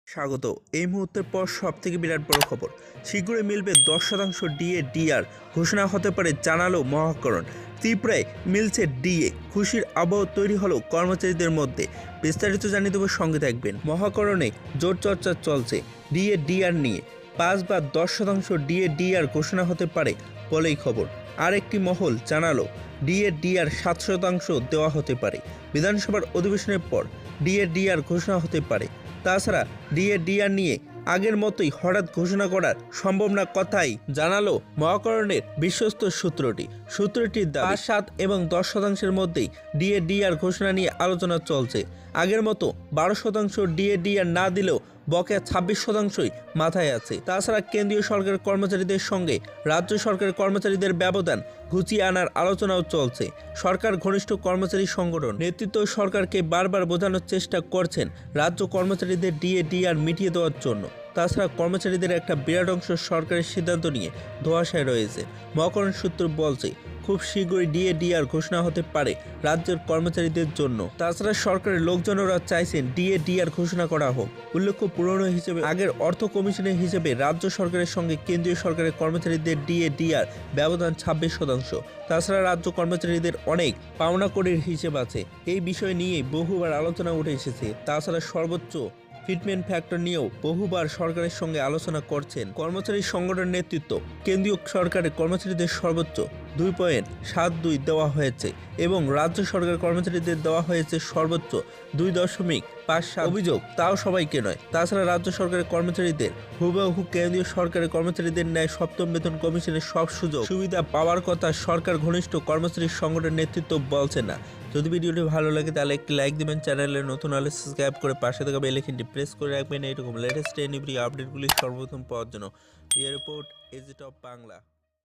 স্বাগত। এই মুহূর্তের পর সবথেকে বিরাট বড় খবর, শীঘ্রই মিলবে 10% ডিএ ডিআর ঘোষণা হতে পারে জানালো মহাকরণ। ত্রিপুরায় মিলছে ডিএ, খুশির আবহ তৈরি হলো কর্মচারীদের মধ্যে। বিস্তারিত জানিয়ে দেবো, সঙ্গে থাকবেন। মহাকরণে জোর চর্চা চলছে ডিএ ডিআর নিয়ে। 5 বা 10% ডিএ ডিআর ঘোষণা হতে পারে বলেই খবর। আর একটি মহল জানালো ডিএ ডিআর 7% দেওয়া হতে পারে। বিধানসভার অধিবেশনের পর ডিএ ডিআর ঘোষণা হতে পারে। তাছাড়া ডিএ ডিআর নিয়ে আগের মতোই হঠাৎ ঘোষণা করার সম্ভব না কথাই জানালো মহাকরণের বিশ্বস্ত সূত্রটির দাবি 5, 7 এবং 10% মধ্যেই ডিএ ডিআর ঘোষণা নিয়ে আলোচনা চলছে। আগের মতো 12% ডিএ ডিআর না দিলেও বকেয়া 26%ই মাথায় আছে। তাছাড়া কেন্দ্রীয় সরকারের কর্মচারীদের সঙ্গে রাজ্য সরকারের কর্মচারীদের ব্যবধান ঘুচিয়ে আনার আলোচনাও চলছে। সরকার ঘনিষ্ঠ কর্মচারী সংগঠন নেতৃত্ব সরকারকে বারবার বোঝানোর চেষ্টা করছেন রাজ্য কর্মচারীদের ডিএ ডিআর মিটিয়ে দেওয়ার জন্য। তাছাড়া কর্মচারীদের একটা বিরাট অংশ সরকারের সিদ্ধান্ত নিয়ে ধোঁয়াশায় রয়েছে। মহাকরণ সূত্র বলছে খুব শীঘ্রই ডিএ ডিআর ঘোষণা হতে পারে রাজ্যের কর্মচারীদের জন্য। তাছাড়া সরকারের লোকজনেরা চাইছেন ডিএ ডিআর ঘোষণা করা হোক। উল্লেখ্য, পুরনো হিসেবে আগের অর্থ কমিশনের হিসেবে রাজ্য সরকারের সঙ্গে কেন্দ্রীয় সরকারের কর্মচারীদের ডিএ ডিআর ব্যবধান 26%। তাছাড়া রাজ্য কর্মচারীদের অনেক পাওনা করের হিসেব আছে। এই বিষয় নিয়ে বহুবার আলোচনা উঠে এসেছে। তাছাড়া সর্বোচ্চ ফিটমেন্ট ফ্যাক্টর নিয়েও বহুবার সরকারের সঙ্গে আলোচনা করছেন কর্মচারী সংগঠনের নেতৃত্ব। কেন্দ্রীয় সরকারের কর্মচারীদের সর্বোচ্চ 2.72 দেওয়া হয়েছে এবং রাজ্য সরকারের কর্মচারীদের দেওয়া হয়েছে সর্বোচ্চ 2.57। অভিযোগ তাও সবাইকে নয়। তাছাড়া রাজ্য সরকারের কর্মচারীদের হুবহু কেন্দ্রীয় সরকারের কর্মচারীদের ন্যায় সপ্তম বেতন কমিশনের সব সুযোগ সুবিধা পাওয়ার কথা সরকার ঘনিষ্ঠ কর্মচারী সংগঠনের নেতৃত্ব বলছে না। যদি ভিডিওটি ভালো লাগে তাহলে একটি লাইক দিবেন, চ্যানেলে নতুন হলে সাবস্ক্রাইব করে পাশে থাকা বেল আইকনটি প্রেস করে রাখবেন। এইরকম লেটেস্ট এনিব্রি আপডেটগুলি সর্বপ্রথম পাওয়ার জন্য। Report as top Bangla.